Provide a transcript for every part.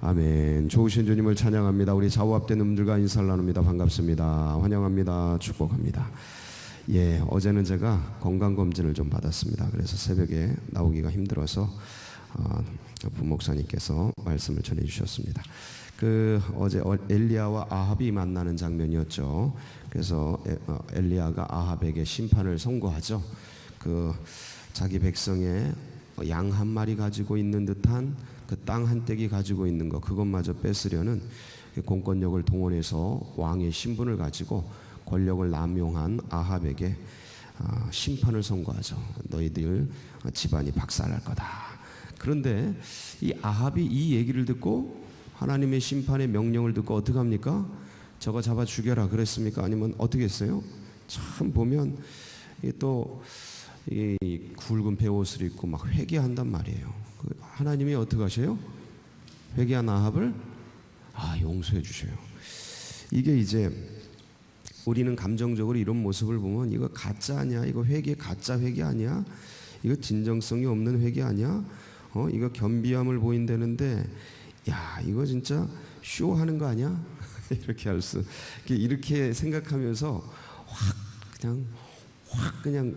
아멘. 좋으신 주님을 찬양합니다. 우리 좌우합된 분들과 인사를 나눕니다. 반갑습니다. 환영합니다. 축복합니다. 예, 어제는 제가 건강검진을 좀 받았습니다. 그래서 새벽에 나오기가 힘들어서 부목사님께서 말씀을 전해주셨습니다. 어제 엘리야와 아합이 만나는 장면이었죠. 그래서 엘리야가 아합에게 심판을 선고하죠. 자기 백성의 양 한 마리 가지고 있는 듯한 그 땅 한 떼기 가지고 있는 것, 그것마저 뺏으려는 공권력을 동원해서 왕의 신분을 가지고 권력을 남용한 아합에게 심판을 선고하죠. 너희들 집안이 박살날 거다. 그런데 이 아합이 이 얘기를 듣고 하나님의 심판의 명령을 듣고 어떻게 합니까? 저거 잡아 죽여라 그랬습니까? 아니면 어떻게 했어요? 참 보면 또 이 굵은 베옷을 입고 막 회개한단 말이에요. 하나님이 어떻게 하셔요? 회개한 아합을 용서해 주셔요. 이게 이제 우리는 감정적으로 이런 모습을 보면 이거 가짜 아니야? 이거 가짜 회개 아니야? 이거 진정성이 없는 회개 아니야? 이거 겸비함을 보인다는데 야, 이거 진짜 쇼하는 거 아니야? 이렇게 생각하면서 확 그냥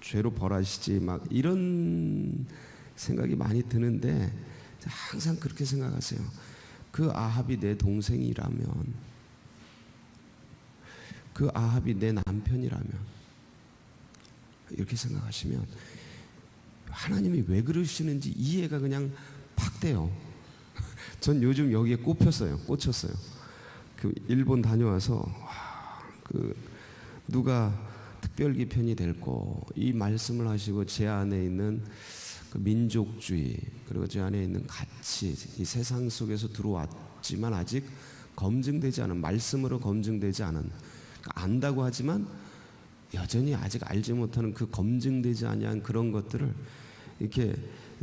죄로 벌하시지 막 이런 생각이 많이 드는데 항상 그렇게 생각하세요. 그 아합이 내 동생이라면, 그 아합이 내 남편이라면 이렇게 생각하시면 하나님이 왜 그러시는지 이해가 그냥 팍 돼요. 전 요즘 여기에 꽂혔어요. 일본 다녀와서 누가 특별기 편이 될고 이 말씀을 하시고 제 안에 있는 민족주의 그리고 제 안에 있는 가치, 이 세상 속에서 들어왔지만 아직 검증되지 않은, 말씀으로 검증되지 않은, 안다고 하지만 여전히 아직 알지 못하는 그 검증되지 아니한 그런 것들을 이렇게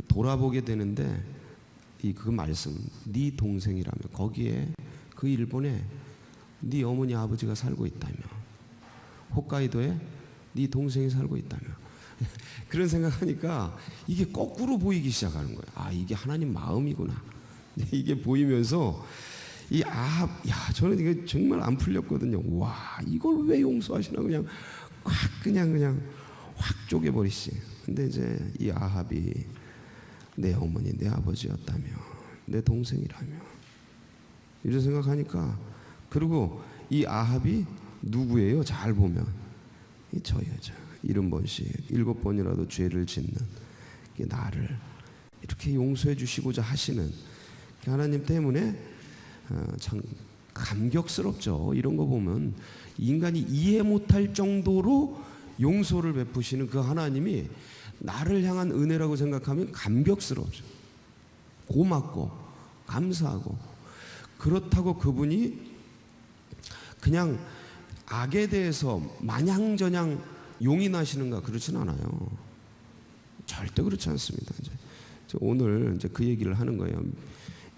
돌아보게 되는데 그 말씀, 네 동생이라며, 거기에 그 일본에 네 어머니 아버지가 살고 있다며, 홋카이도에 네 동생이 살고 있다며 그런 생각하니까 이게 거꾸로 보이기 시작하는 거예요. 이게 하나님 마음이구나. 이게 보이면서 이 아합, 저는 이게 정말 안 풀렸거든요. 와, 이걸 왜 용서하시나? 그냥 확 쪼개버리시. 근데 이제 이 아합이 내 어머니, 내 아버지였다며, 내 동생이라며, 이런 생각하니까, 그리고 이 아합이 누구예요? 잘 보면 저 여자 70번씩 7번이라도 죄를 짓는 나를 이렇게 용서해 주시고자 하시는 하나님 때문에 참 감격스럽죠. 이런 거 보면 인간이 이해 못할 정도로 용서를 베푸시는 그 하나님이 나를 향한 은혜라고 생각하면 감격스럽죠. 고맙고 감사하고, 그렇다고 그분이 그냥 악에 대해서 마냥저냥 용인하시는가? 그렇진 않아요. 절대 그렇지 않습니다. 오늘 이제 그 얘기를 하는 거예요.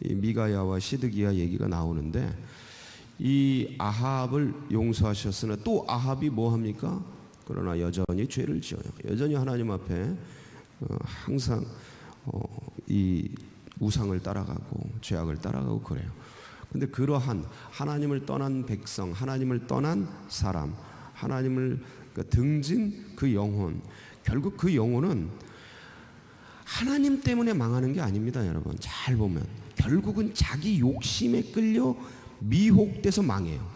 이 미가야와 시드기야 얘기가 나오는데, 이 아합을 용서하셨으나 또 아합이 뭐 합니까? 그러나 여전히 죄를 지어요. 여전히 하나님 앞에 항상 이 우상을 따라가고 죄악을 따라가고 그래요. 근데 그러한 하나님을 떠난 백성, 하나님을 떠난 사람, 하나님을 등진 그 영혼, 결국 그 영혼은 하나님 때문에 망하는 게 아닙니다. 여러분 잘 보면 결국은 자기 욕심에 끌려 미혹돼서 망해요.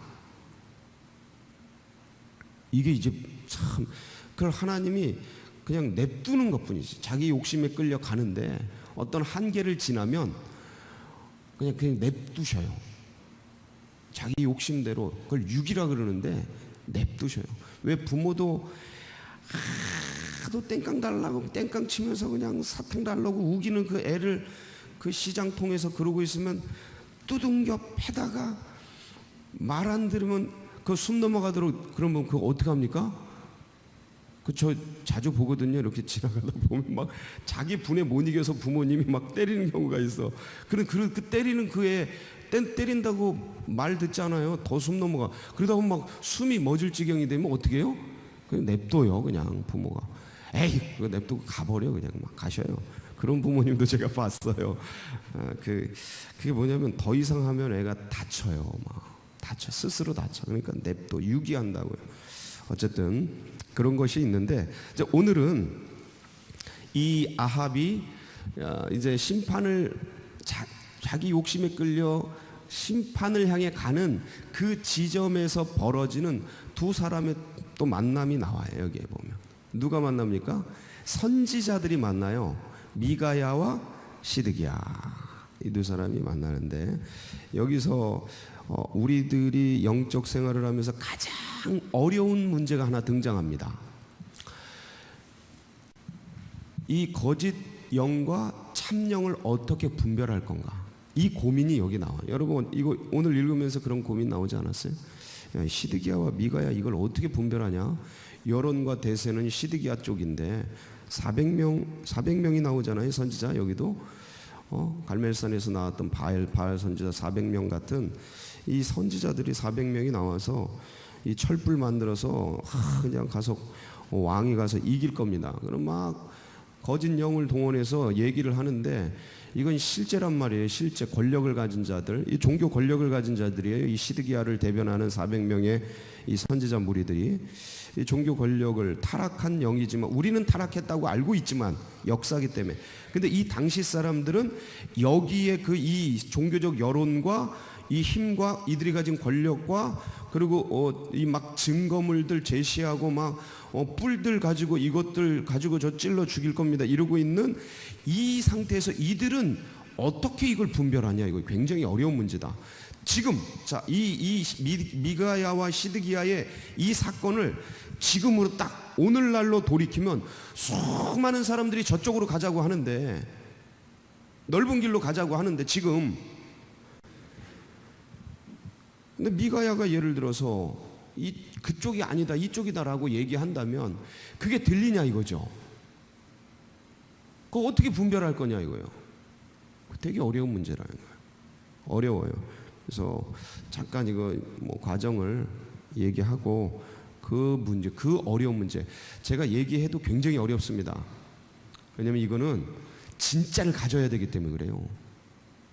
이게 이제 참, 그걸 하나님이 그냥 냅두는 것뿐이지. 자기 욕심에 끌려 가는데 어떤 한계를 지나면 그냥 냅두셔요. 자기 욕심대로, 그걸 육이라 그러는데 냅두셔요. 왜 부모도 하도 땡깡 달라고 땡깡 치면서 그냥 사탕 달라고 우기는 그 애를 그 시장통에서 그러고 있으면 두둥겨 패다가 말 안 들으면 그 숨 넘어가도록, 그러면 그거 어떻게 합니까? 저 자주 보거든요. 이렇게 지나가다 보면 막 자기 분에 못 이겨서 부모님이 막 때리는 경우가 있어. 그 때리는 그애 때린다고 말 듣잖아요. 더 숨 넘어가. 그러다 보면 막 숨이 멎을 지경이 되면 어떻게 해요? 그냥 냅둬요. 그냥 부모가 에이 그거 냅두고 가버려. 그냥 막 가셔요. 그런 부모님도 제가 봤어요. 그게 뭐냐면 더 이상 하면 애가 다쳐요. 스스로 다쳐. 그러니까 냅둬 유기한다고요. 어쨌든 그런 것이 있는데, 이제 오늘은 이 아합이 이제 심판을 자기 욕심에 끌려 심판을 향해 가는 그 지점에서 벌어지는 두 사람의 또 만남이 나와요. 여기에 보면 누가 만납니까? 선지자들이 만나요. 미가야와 시드기야, 이 두 사람이 만나는데, 여기서 우리들이 영적 생활을 하면서 가장 어려운 문제가 하나 등장합니다. 이 거짓 영과 참 영을 어떻게 분별할 건가? 이 고민이 여기 나와요. 여러분, 이거 오늘 읽으면서 그런 고민 나오지 않았어요? 야, 시드기야와 미가야 이걸 어떻게 분별하냐? 여론과 대세는 시드기야 쪽인데 400명이 나오잖아요. 선지자. 여기도 갈멜산에서 나왔던 바알 선지자 400명 같은 이 선지자들이 400명이 나와서 이 철불 만들어서 그냥 가서 왕이 가서 이길 겁니다. 그럼 막 거짓 영을 동원해서 얘기를 하는데, 이건 실제란 말이에요. 실제 권력을 가진 자들, 이 종교 권력을 가진 자들이에요. 이 시드기야를 대변하는 400명의 이 선지자 무리들이 이 종교 권력을, 타락한 영이지만 우리는 타락했다고 알고 있지만 역사기 때문에, 근데 이 당시 사람들은 여기에 이 종교적 여론과 이 힘과 이들이 가진 권력과 그리고 이 막 증거물들 제시하고 막 뿔들 가지고 이것들 가지고 저 찔러 죽일 겁니다 이러고 있는 이 상태에서 이들은 어떻게 이걸 분별하냐? 이거 굉장히 어려운 문제다. 지금 이 미가야와 시드기야의 이 사건을 지금으로 딱 오늘날로 돌이키면 수많은 사람들이 저쪽으로 가자고 하는데, 넓은 길로 가자고 하는데, 지금 근데 미가야가 예를 들어서 그쪽이 아니다 이쪽이다라고 얘기한다면 그게 들리냐 이거죠. 그거 어떻게 분별할 거냐 이거예요. 되게 어려운 문제라는 거예요. 어려워요. 그래서 잠깐 이거 과정을 얘기하고 그 문제, 그 어려운 문제 제가 얘기해도 굉장히 어렵습니다. 왜냐하면 이거는 진짜를 가져야 되기 때문에 그래요.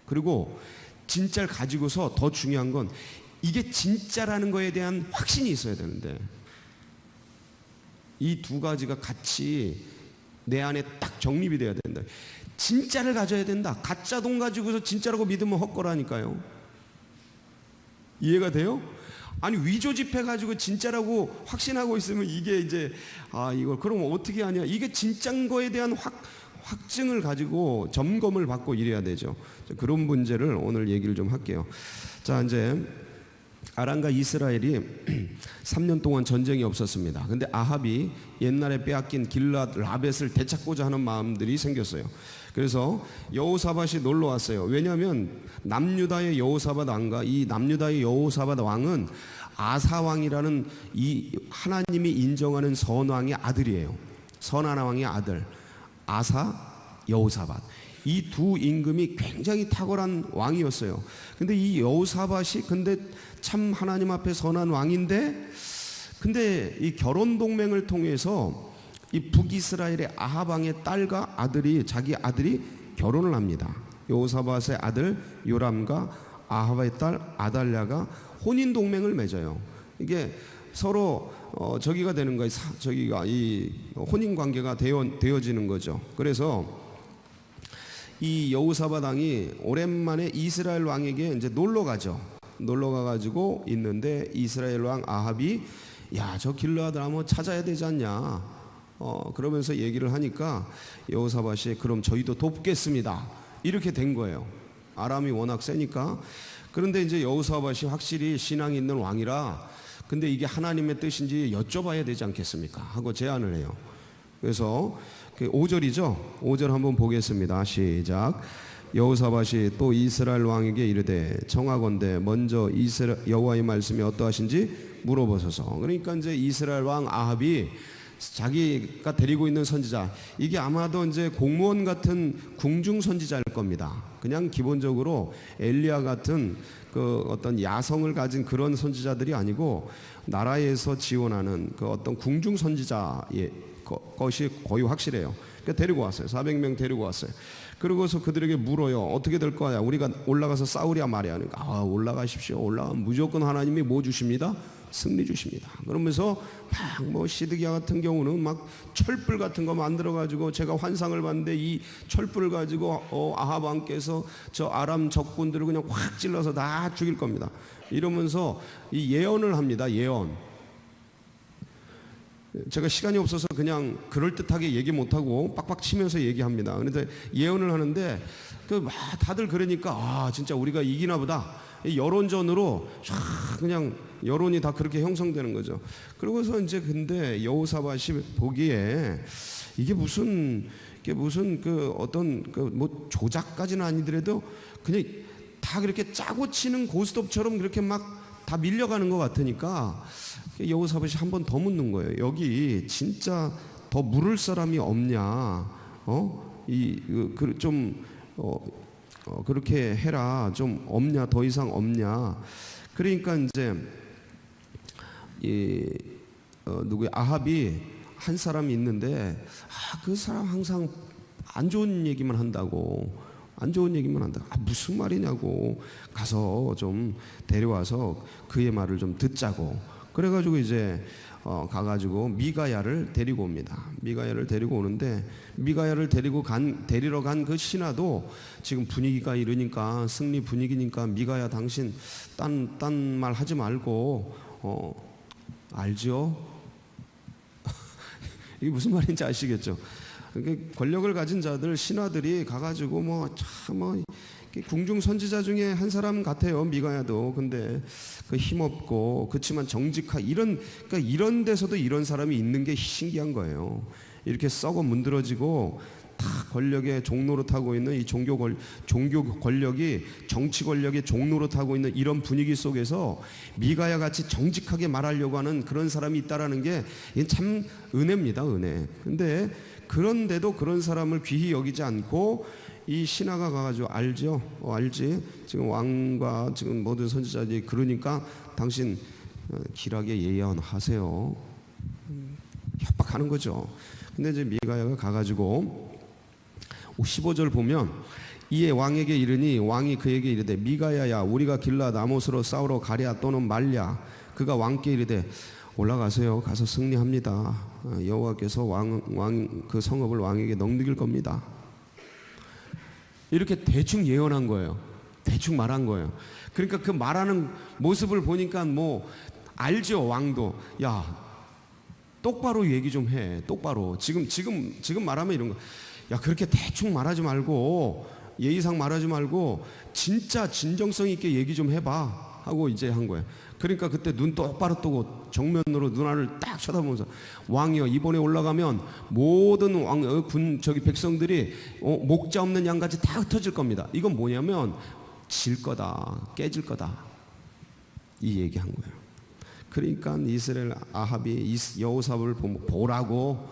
그리고 진짜를 가지고서 더 중요한 건 이게 진짜라는 거에 대한 확신이 있어야 되는데, 이 두 가지가 같이 내 안에 딱 정립이 돼야 된다. 진짜를 가져야 된다. 가짜 돈 가지고서 진짜라고 믿으면 헛거라니까요. 이해가 돼요? 아니 위조 지폐 가지고 진짜라고 확신하고 있으면 이게 이제 이걸 그럼 어떻게 하냐? 이게 진짜인 거에 대한 확증을 가지고 점검을 받고 이래야 되죠. 그런 문제를 오늘 얘기를 좀 할게요. 자, 이제 아람과 이스라엘이 3년 동안 전쟁이 없었습니다. 근데 아합이 옛날에 빼앗긴 길랏 라벳을 되찾고자 하는 마음들이 생겼어요. 그래서 여호사밧이 놀러 왔어요. 왜냐하면 남유다의 여호사밧 왕과 이 남유다의 여호사밧 왕은 아사 왕이라는 이 하나님이 인정하는 선왕의 아들이에요. 선한 왕의 아들 아사, 여호사밧, 이 두 임금이 굉장히 탁월한 왕이었어요. 근데 이 여호사밧이 근데 참 하나님 앞에 선한 왕인데, 근데 이 결혼 동맹을 통해서 이 북이스라엘의 아합 왕의 딸과 자기 아들이 결혼을 합니다. 여호사밧의 아들 요람과 아합의 딸 아달랴가 혼인 동맹을 맺어요. 이게 서로 저기가 되는 거예요. 저기가 이 혼인 관계가 되어지는 거죠. 그래서 이 여호사밧 왕이 오랜만에 이스라엘 왕에게 이제 놀러 가죠. 놀러 가가지고 있는데 이스라엘 왕 아합이 저 길르앗을 한번 찾아야 되지 않냐? 그러면서 얘기를 하니까 여호사밧이 그럼 저희도 돕겠습니다. 이렇게 된 거예요. 아람이 워낙 세니까. 그런데 이제 여호사밧이 확실히 신앙이 있는 왕이라, 근데 이게 하나님의 뜻인지 여쭤봐야 되지 않겠습니까? 하고 제안을 해요. 그래서 5절이죠. 5절 한번 보겠습니다. 시작. 여호사밧이 또 이스라엘 왕에게 이르되 청하건대 먼저 여호와의 말씀이 어떠하신지 물어보소서. 그러니까 이제 이스라엘 왕 아합이 자기가 데리고 있는 선지자, 이게 아마도 이제 공무원 같은 궁중 선지자일 겁니다. 그냥 기본적으로 엘리야 같은 그 어떤 야성을 가진 그런 선지자들이 아니고 나라에서 지원하는 그 어떤 궁중 선지자의 것이 거의 확실해요. 그러니까 데리고 왔어요. 400명 데리고 왔어요. 그러고서 그들에게 물어요. 어떻게 될 거야? 우리가 올라가서 싸우랴 말이야. 그러니까 올라가십시오. 올라가면 무조건 하나님이 뭐 주십니다? 승리 주십니다. 그러면서 막 뭐 시드기야 같은 경우는 막 철불 같은 거 만들어 가지고 제가 환상을 봤는데 이 철불을 가지고 아합 왕께서 저 아람 적군들을 그냥 확 찔러서 다 죽일 겁니다. 이러면서 이 예언을 합니다. 예언. 제가 시간이 없어서 그냥 그럴듯하게 얘기 못하고 빡빡 치면서 얘기합니다. 그런데 예언을 하는데 다들 그러니까 진짜 우리가 이기나 보다. 여론전으로 그냥 여론이 다 그렇게 형성되는 거죠. 그러고서 이제 근데 여호사밧이 보기에 이게 무슨 어떤 뭐 조작까지는 아니더라도 그냥 다 그렇게 짜고 치는 고스톱처럼 그렇게 막 다 밀려가는 것 같으니까 여호사밧이 한 번 더 묻는 거예요. 여기 진짜 더 물을 사람이 없냐? 그렇게 해라. 좀 없냐? 더 이상 없냐? 그러니까 이제 누구야? 아합이 한 사람이 있는데 그 사람 항상 안 좋은 얘기만 한다고. 안 좋은 얘기만 한다. 무슨 말이냐고. 가서 좀 데려와서 그의 말을 좀 듣자고. 그래가지고 이제 가가지고 미가야를 데리고 옵니다. 미가야를 데리고 오는데 미가야를 데리러 간 그 신하도 지금 분위기가 이러니까 승리 분위기니까 미가야 당신 딴 말 하지 말고 알죠? 이게 무슨 말인지 아시겠죠? 권력을 가진 자들 신하들이 가가지고 궁중 선지자 중에 한 사람 같아요. 미가야도. 근데 그 힘없고 그렇지만 정직한 그러니까 이런 데서도 이런 사람이 있는 게 신기한 거예요. 이렇게 썩어 문드러지고 다 권력의 종로로 타고 있는 이 종교 권력이 정치 권력의 종로로 타고 있는 이런 분위기 속에서 미가야 같이 정직하게 말하려고 하는 그런 사람이 있다라는 게 참 은혜입니다. 은혜. 근데 그런데도 그런 사람을 귀히 여기지 않고 이 신하가 가가지고 알죠? 알지? 지금 왕과 지금 모든 선지자들이 그러니까 당신 길하게 예언하세요. 협박하는 거죠. 근데 이제 미가야가 가가지고 15절 보면 이에 왕에게 이르니 왕이 그에게 이르되 미가야야 우리가 길랏 아못으로 싸우러 가랴 또는 말랴. 그가 왕께 이르되 올라가세요. 가서 승리합니다. 여호와께서 그 성읍을 왕에게 넘길 겁니다. 이렇게 대충 예언한 거예요. 대충 말한 거예요. 그러니까 그 말하는 모습을 보니까 뭐 알죠. 왕도 야 똑바로 얘기 좀 해. 똑바로 지금 말하면 이런 거. 야 그렇게 대충 말하지 말고 예의상 말하지 말고 진짜 진정성 있게 얘기 좀 해봐 하고 이제 한 거예요. 그러니까 그때 눈 똑바로 뜨고 정면으로 눈알을 딱 쳐다보면서 왕이여 이번에 올라가면 모든 백성들이 목자 없는 양같이 다 흩어질 겁니다. 이건 뭐냐면 질 거다, 깨질 거다 이 얘기한 거예요. 그러니까 이스라엘 아합이 여호사밧을 보라고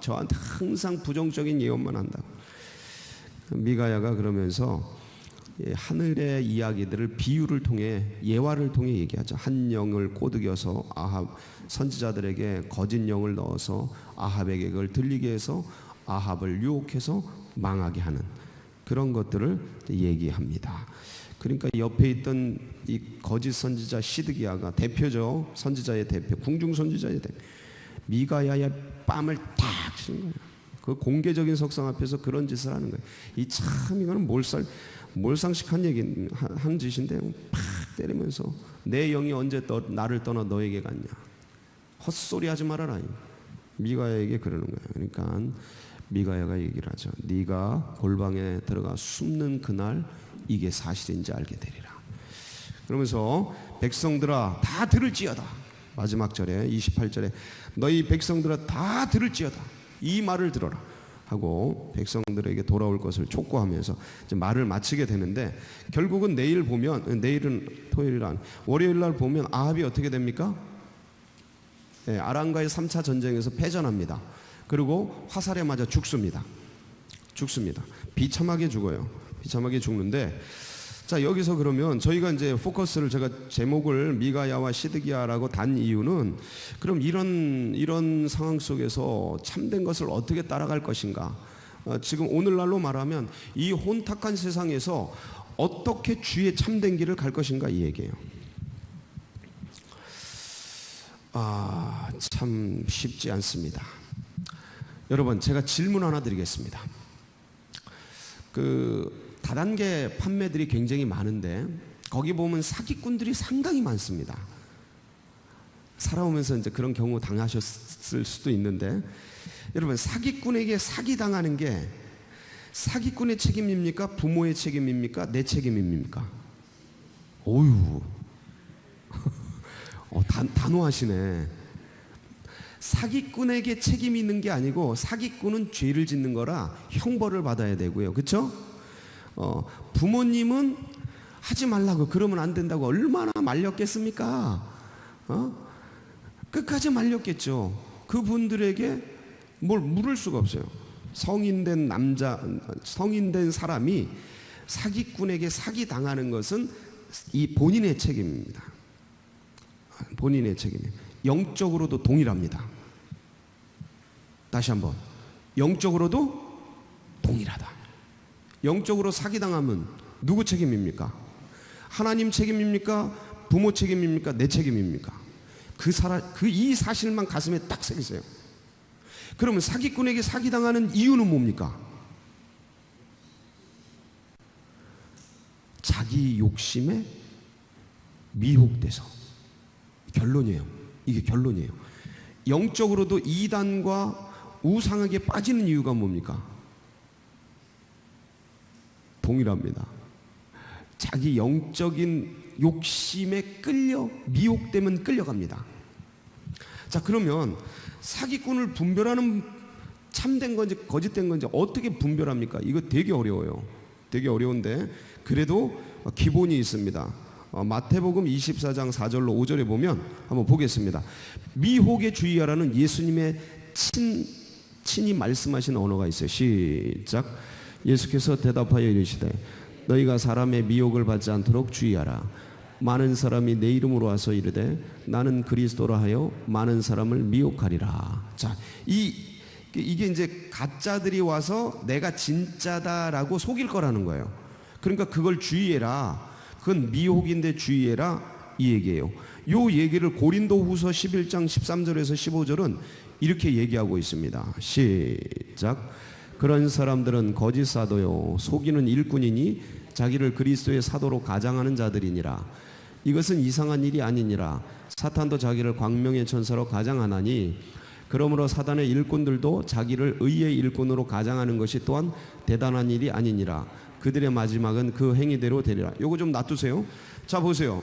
저한테 항상 부정적인 예언만 한다고. 미가야가 그러면서 하늘의 이야기들을 비유를 통해 예화를 통해 얘기하죠. 한 영을 꼬드겨서 아합 선지자들에게 거짓 영을 넣어서 아합에게 그걸 들리게 해서 아합을 유혹해서 망하게 하는 그런 것들을 얘기합니다. 그러니까 옆에 있던 이 거짓 선지자 시드기야가 대표죠. 선지자의 대표, 궁중 선지자의 대표. 미가야의 뺨을 탁 치는 거예요. 그 공개적인 석상 앞에서 그런 짓을 하는 거예요. 이거는 몰상식한 얘기 한 짓인데 팍 때리면서 내 영이 언제 나를 떠나 너에게 갔냐. 헛소리 하지 말아라. 미가야에게 그러는 거예요. 그러니까 미가야가 얘기를 하죠. 네가 골방에 들어가 숨는 그날 이게 사실인지 알게 되리라. 그러면서 백성들아 다 들을지어다. 마지막 절에 28절에 너희 백성들아 다 들을지어다. 이 말을 들어라 하고 백성들에게 돌아올 것을 촉구하면서 이제 말을 마치게 되는데 결국은 내일은 토요일이란 월요일 날 보면 아합이 어떻게 됩니까? 아람과의 3차 전쟁에서 패전합니다. 그리고 화살에 맞아 죽습니다. 비참하게 죽어요. 비참하게 죽는데 자, 여기서 그러면 저희가 이제 포커스를 제가 제목을 미가야와 시드기야라고 단 이유는 그럼 이런 상황 속에서 참된 것을 어떻게 따라갈 것인가? 지금 오늘날로 말하면 이 혼탁한 세상에서 어떻게 주의 참된 길을 갈 것인가 이 얘기예요. 참 쉽지 않습니다. 여러분, 제가 질문 하나 드리겠습니다. 다단계 판매들이 굉장히 많은데 거기 보면 사기꾼들이 상당히 많습니다. 살아오면서 이제 그런 경우 당하셨을 수도 있는데, 여러분, 사기꾼에게 사기당하는 게 사기꾼의 책임입니까? 부모의 책임입니까? 내 책임입니까? 어휴, 단호하시네. 사기꾼에게 책임이 있는 게 아니고 사기꾼은 죄를 짓는 거라 형벌을 받아야 되고요. 그렇죠? 부모님은 하지 말라고, 그러면 안 된다고 얼마나 말렸겠습니까? 끝까지 말렸겠죠. 그분들에게 뭘 물을 수가 없어요. 성인된 사람이 사기꾼에게 사기당하는 것은 이 본인의 책임입니다. 본인의 책임이에요. 영적으로도 동일합니다. 다시 한번, 영적으로도 동일하다. 영적으로 사기당하면 누구 책임입니까? 하나님 책임입니까? 부모 책임입니까? 내 책임입니까? 이 사실만 가슴에 딱 새기세요. 그러면 사기꾼에게 사기당하는 이유는 뭡니까? 자기 욕심에 미혹돼서. 결론이에요. 이게 결론이에요. 영적으로도 이단과 우상에게 빠지는 이유가 뭡니까? 동일합니다. 자기 영적인 욕심에 끌려 미혹되면 끌려갑니다. 자, 그러면 사기꾼을 분별하는, 참된 건지 거짓된 건지 어떻게 분별합니까? 이거 되게 어려워요. 되게 어려운데 그래도 기본이 있습니다. 마태복음 24장 4절로 5절에 보면 한번 보겠습니다. 미혹에 주의하라는 예수님의 친히 말씀하신 언어가 있어요. 시작. 예수께서 대답하여 이르시되 너희가 사람의 미혹을 받지 않도록 주의하라. 많은 사람이 내 이름으로 와서 이르되 나는 그리스도라 하여 많은 사람을 미혹하리라. 자, 이게 이제 가짜들이 와서 내가 진짜다라고 속일 거라는 거예요. 그러니까 그걸 주의해라. 그건 미혹인데 주의해라, 이 얘기예요. 요 얘기를 고린도후서 11장 13절에서 15절은 이렇게 얘기하고 있습니다. 시작. 그런 사람들은 거짓 사도요 속이는 일꾼이니 자기를 그리스도의 사도로 가장하는 자들이니라. 이것은 이상한 일이 아니니라. 사탄도 자기를 광명의 천사로 가장하나니 그러므로 사단의 일꾼들도 자기를 의의 일꾼으로 가장하는 것이 또한 대단한 일이 아니니라. 그들의 마지막은 그 행위대로 되리라. 요거 좀 놔두세요. 자, 보세요.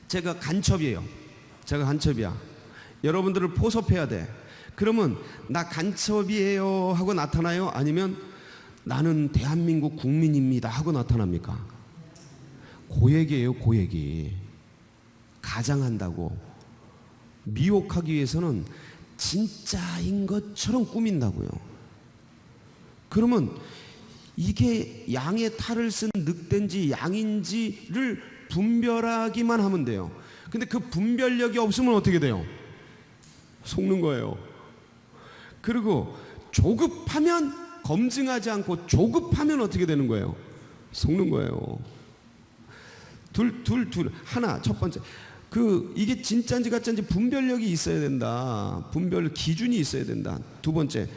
제가 간첩이에요. 제가 간첩이야. 여러분들을 포섭해야 돼. 그러면 나 간첩이에요 하고 나타나요? 아니면 나는 대한민국 국민입니다 하고 나타납니까? 고얘기예요. 고얘기. 가장한다고. 미혹하기 위해서는 진짜인 것처럼 꾸민다고요. 그러면 이게 양의 탈을 쓴 늑대인지 양인지를 분별하기만 하면 돼요. 근데 그 분별력이 없으면 어떻게 돼요? 속는 거예요. 그리고 조급하면, 검증하지 않고 조급하면 어떻게 되는 거예요? 속는 거예요. 하나, 첫 번째. 이게 진짜인지 가짜인지 분별력이 있어야 된다. 분별 기준이 있어야 된다. 두 번째,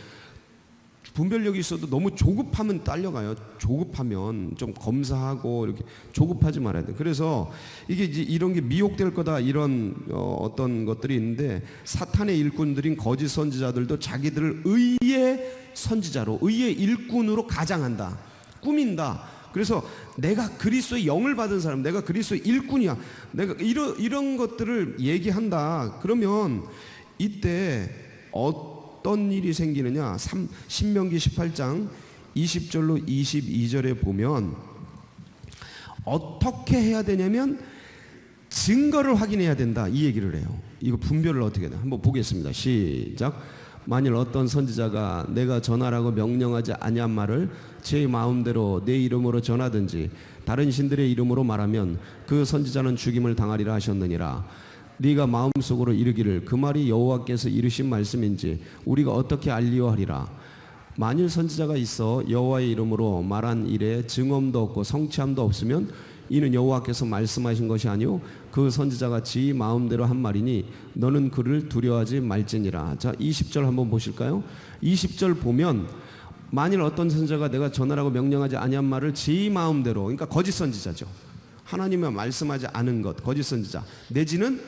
분별력이 있어도 너무 조급하면 딸려가요. 조급하면 좀 검사하고 이렇게 조급하지 말아야 돼. 그래서 이게 이제 이런 게 미혹될 거다, 이런 어떤 것들이 있는데, 사탄의 일꾼들인 거짓 선지자들도 자기들을 의의 선지자로, 의의 일꾼으로 가장한다, 꾸민다. 그래서 내가 그리스도의 영을 받은 사람, 내가 그리스도의 일꾼이야, 내가 이런 것들을 얘기한다. 그러면 이때 어떤 일이 생기느냐? 신명기 18장 20절로 22절에 보면 어떻게 해야 되냐면 증거를 확인해야 된다, 이 얘기를 해요. 이거 분별을 어떻게 해야 되나? 한번 보겠습니다. 시작. 만일 어떤 선지자가 내가 전하라고 명령하지 아니한 말을 제 마음대로 내 이름으로 전하든지 다른 신들의 이름으로 말하면 그 선지자는 죽임을 당하리라 하셨느니라. 네가 마음속으로 이르기를 그 말이 여호와께서 이르신 말씀인지 우리가 어떻게 알리오 하리라. 만일 선지자가 있어 여호와의 이름으로 말한 일에 증언도 없고 성취함도 없으면 이는 여호와께서 말씀하신 것이 아니요 그 선지자가 지 마음대로 한 말이니 너는 그를 두려워하지 말지니라. 자, 20절 한번 보실까요? 20절 보면 만일 어떤 선지자가 내가 전하라고 명령하지 아니한 말을 지 마음대로, 그러니까 거짓 선지자죠. 하나님의 말씀하지 않은 것, 거짓 선지자, 내지는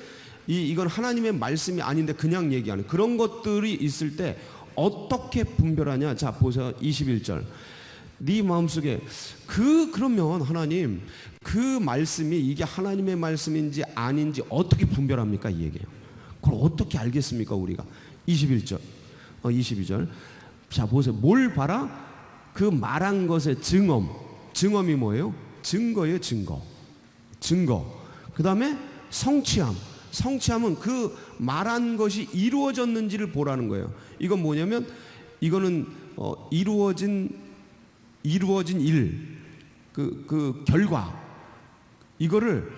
이건 하나님의 말씀이 아닌데 그냥 얘기하는 그런 것들이 있을 때 어떻게 분별하냐? 자, 보세요. 21절. 네 마음속에 그러면 하나님 그 말씀이 이게 하나님의 말씀인지 아닌지 어떻게 분별합니까? 이 얘기예요. 그걸 어떻게 알겠습니까? 우리가 21절, 22절. 자, 보세요. 뭘 봐라? 그 말한 것의 증엄이 뭐예요? 증거예요. 증거. 그 다음에 성취함은 그 말한 것이 이루어졌는지를 보라는 거예요. 이건 뭐냐면 이거는 이루어진 일, 그 결과. 이거를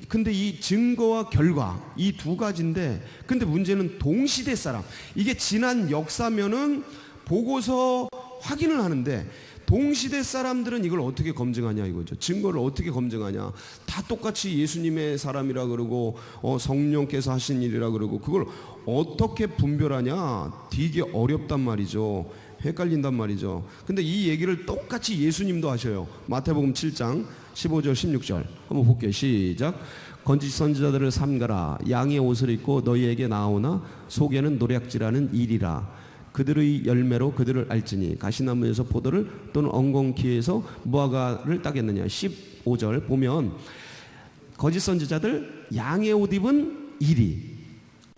근데 이 증거와 결과 이 두 가지인데, 근데 문제는 동시대 사람, 이게 지난 역사면은 보고서 확인을 하는데 동시대 사람들은 이걸 어떻게 검증하냐 이거죠. 증거를 어떻게 검증하냐. 다 똑같이 예수님의 사람이라 그러고 성령께서 하신 일이라 그러고 그걸 어떻게 분별하냐. 되게 어렵단 말이죠. 헷갈린단 말이죠. 근데 이 얘기를 똑같이 예수님도 하셔요. 마태복음 7장 15절 16절 한번 볼게요. 시작. 건지 선지자들을 삼가라. 양의 옷을 입고 너희에게 나오나 속에는 노략질하는 일이라. 그들의 열매로 그들을 알지니 가시나무에서 포도를 또는 엉겅퀴에서 무화과를 따겠느냐. 15절 보면 거짓 선지자들 양의 옷 입은 일이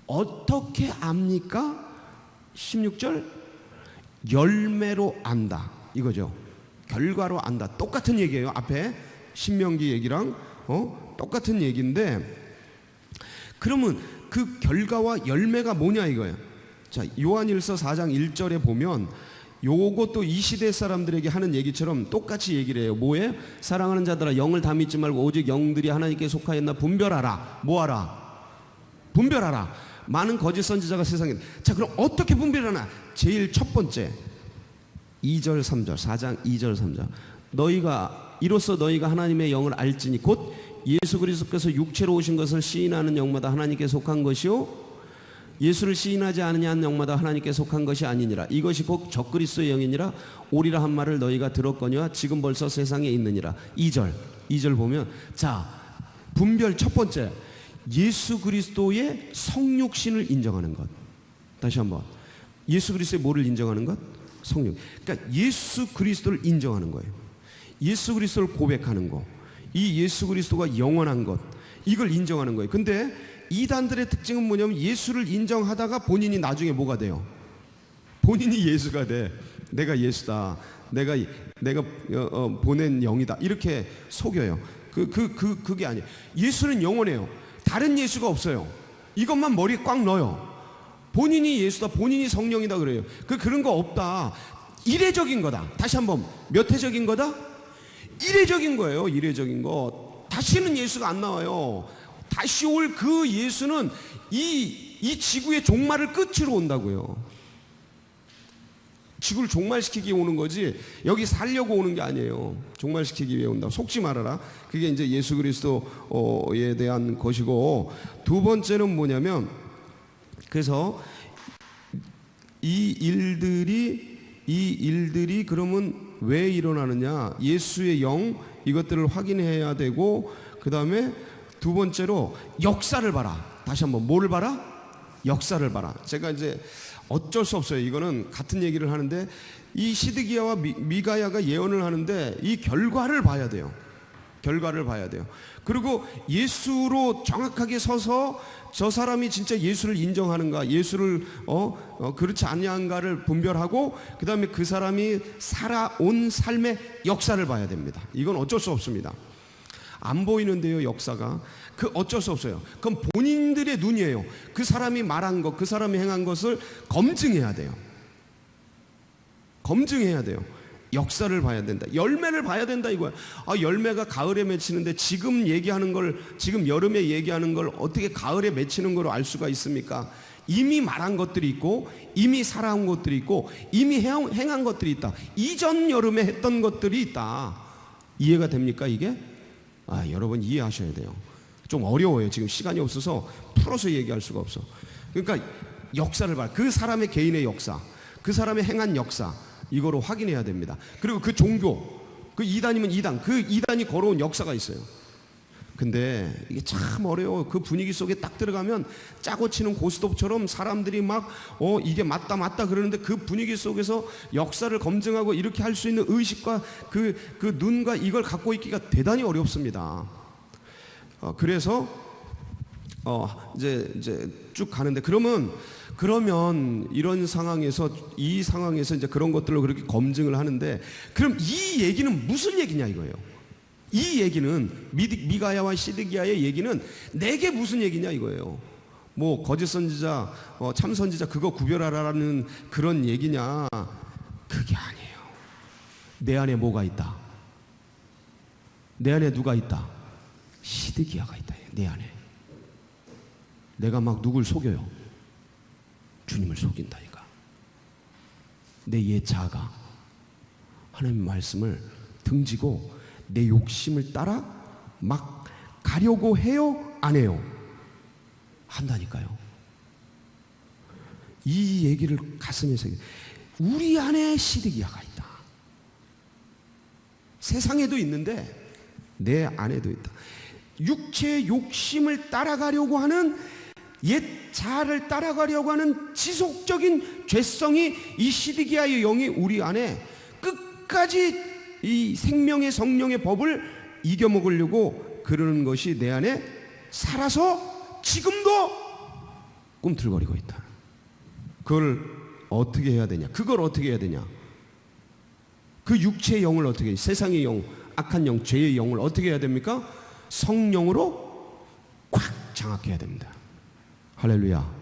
어떻게 압니까? 16절 열매로 안다 이거죠. 결과로 안다. 똑같은 얘기예요. 앞에 신명기 얘기랑 똑같은 얘기인데, 그러면 그 결과와 열매가 뭐냐 이거예요. 자, 요한일서 4장 1절에 보면 요것도 이 시대 사람들에게 하는 얘기처럼 똑같이 얘기를 해요. 뭐에? 사랑하는 자들아 영을 다 믿지 말고 오직 영들이 하나님께 속하였나 분별하라. 뭐하라? 분별하라. 많은 거짓 선지자가 세상에. 자, 그럼 어떻게 분별하나? 제일 첫 번째 2절 3절 4장 2절 3절 이로써 너희가 하나님의 영을 알지니 곧 예수 그리스도께서 육체로 오신 것을 시인하는 영마다 하나님께 속한 것이요 예수를 시인하지 않으냐 영마다 하나님께 속한 것이 아니니라. 이것이 곧 적그리스도의 영이니라. 오리라 한 말을 너희가 들었거니와 지금 벌써 세상에 있느니라. 2절 보면 자, 분별 첫 번째 예수 그리스도의 성육신을 인정하는 것. 다시 한번 예수 그리스도의 뭐를 인정하는 것? 성육. 그러니까 예수 그리스도를 인정하는 거예요. 예수 그리스도를 고백하는 거. 이 예수 그리스도가 영원한 것. 이걸 인정하는 거예요. 근데 이단들의 특징은 뭐냐면 예수를 인정하다가 본인이 나중에 뭐가 돼요? 본인이 예수가 돼. 내가 예수다. 내가 보낸 영이다. 이렇게 속여요. 그게 아니에요. 예수는 영원해요. 다른 예수가 없어요. 이것만 머리에 꽉 넣어요. 본인이 예수다. 본인이 성령이다 그래요. 그런 거 없다. 이례적인 거다. 다시 한번 몇 회적인 거다? 이례적인 거예요. 이례적인 거. 다시는 예수가 안 나와요. 다시 올 그 예수는 이 지구의 종말을 끝으로 온다고요. 지구를 종말시키기 위해 오는 거지 여기 살려고 오는 게 아니에요. 종말시키기 위해 온다. 속지 말아라. 그게 이제 예수 그리스도에 대한 것이고, 두 번째는 뭐냐면 그래서 이 일들이 그러면 왜 일어나느냐? 예수의 영 이것들을 확인해야 되고, 그 다음에 두 번째로 역사를 봐라. 다시 한번 뭐를 봐라? 역사를 봐라. 제가 이제 어쩔 수 없어요. 이거는 같은 얘기를 하는데 이 시드기야와 미가야가 예언을 하는데 이 결과를 봐야 돼요. 결과를 봐야 돼요. 그리고 예수로 정확하게 서서 저 사람이 진짜 예수를 인정하는가, 예수를 그렇지 아니한가를 분별하고, 그 다음에 그 사람이 살아온 삶의 역사를 봐야 됩니다. 이건 어쩔 수 없습니다. 안 보이는데요, 역사가. 그 어쩔 수 없어요. 그건 본인들의 눈이에요. 그 사람이 말한 것, 그 사람이 행한 것을 검증해야 돼요. 검증해야 돼요. 역사를 봐야 된다. 열매를 봐야 된다 이거야. 열매가 가을에 맺히는데 지금 얘기하는 걸, 지금 여름에 얘기하는 걸 어떻게 가을에 맺히는 걸로 알 수가 있습니까? 이미 말한 것들이 있고, 이미 살아온 것들이 있고, 이미 행한 것들이 있다. 이전 여름에 했던 것들이 있다. 이해가 됩니까 이게? 여러분 이해하셔야 돼요. 좀 어려워요. 지금 시간이 없어서 풀어서 얘기할 수가 없어. 그러니까 역사를 봐. 그 사람의 개인의 역사, 그 사람의 행한 역사, 이거로 확인해야 됩니다. 그리고 그 종교, 그 이단이면 이단, 그 이단이 걸어온 역사가 있어요. 근데 이게 참 어려워. 그 분위기 속에 딱 들어가면 짜고 치는 고스톱처럼 사람들이 막 이게 맞다 그러는데, 그 분위기 속에서 역사를 검증하고 이렇게 할 수 있는 의식과 그 눈과 이걸 갖고 있기가 대단히 어렵습니다. 그래서 이제 쭉 가는데, 그러면 이런 상황에서, 이 상황에서 이제 그런 것들로 그렇게 검증을 하는데, 그럼 이 얘기는 무슨 얘기냐 이거예요. 이 얘기는 미가야와 시드기야의 얘기는 내게 무슨 얘기냐 이거예요. 뭐 거짓 선지자, 참 선지자 그거 구별하라는 그런 얘기냐? 그게 아니에요. 내 안에 뭐가 있다? 내 안에 누가 있다? 시드기야가 있다. 내 안에. 내가 막 누굴 속여요? 주님을 속인다니까. 내 옛 자아가 하나님의 말씀을 등지고 내 욕심을 따라 막 가려고 해요? 안 해요? 한다니까요. 이 얘기를 가슴에 새겨. 우리 안에 시드기야가 있다. 세상에도 있는데 내 안에도 있다. 육체의 욕심을 따라가려고 하는, 옛 자아를 따라가려고 하는 지속적인 죄성이, 이 시드기야의 영이 우리 안에 끝까지 이 생명의 성령의 법을 이겨먹으려고 그러는 것이 내 안에 살아서 지금도 꿈틀거리고 있다. 그걸 어떻게 해야 되냐? 그걸 어떻게 해야 되냐? 그 육체의 영을 어떻게, 세상의 영, 악한 영, 죄의 영을 어떻게 해야 됩니까? 성령으로 꽉 장악해야 됩니다. 할렐루야.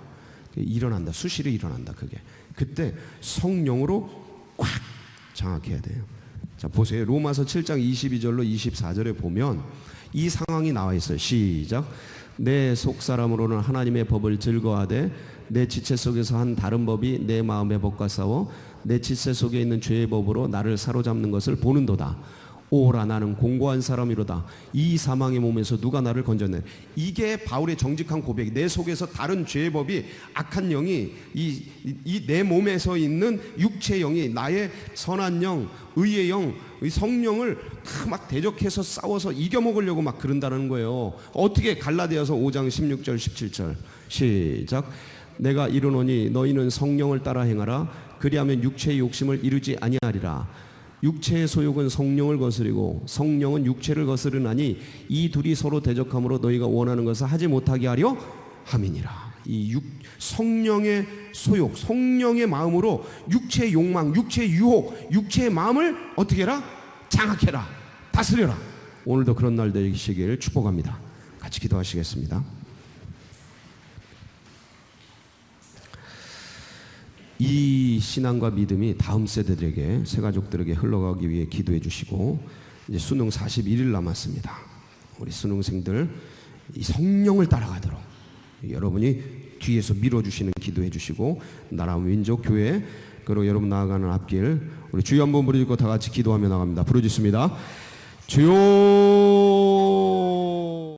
일어난다. 수시로 일어난다. 그때 성령으로 꽉 장악해야 돼요. 자, 보세요. 로마서 7장 22절로 24절에 보면 이 상황이 나와 있어요. 시작. 내 속사람으로는 하나님의 법을 즐거워하되 내 지체 속에서 한 다른 법이 내 마음의 법과 싸워 내 지체 속에 있는 죄의 법으로 나를 사로잡는 것을 보는도다. 오라, 나는 공고한 사람이로다. 이 사망의 몸에서 누가 나를 건졌네. 이게 바울의 정직한 고백이, 내 속에서 다른 죄의 법이, 악한 영이, 이 내 몸에서 있는 육체의 영이, 나의 선한 영, 의의 영, 성령을 막 대적해서 싸워서 이겨먹으려고 막 그런다는 거예요. 어떻게? 갈라디아서 5장 16절 17절 시작. 내가 이르노니 너희는 성령을 따라 행하라. 그리하면 육체의 욕심을 이루지 아니하리라. 육체의 소욕은 성령을 거스리고 성령은 육체를 거스르나니 이 둘이 서로 대적함으로 너희가 원하는 것을 하지 못하게 하려 함이니라. 이 성령의 소욕, 성령의 마음으로 육체의 욕망, 육체의 유혹, 육체의 마음을 어떻게 해라? 장악해라. 다스려라. 오늘도 그런 날 되시길 축복합니다. 같이 기도하시겠습니다. 이 신앙과 믿음이 다음 세대들에게, 새 가족들에게 흘러가기 위해 기도해 주시고, 이제 수능 41일 남았습니다. 우리 수능생들 이 성령을 따라가도록 여러분이 뒤에서 밀어주시는 기도해 주시고, 나라 민족 교회, 그리고 여러분 나아가는 앞길, 우리 주여 한번 부르짖고 다 같이 기도하며 나갑니다. 부르짖습니다. 주여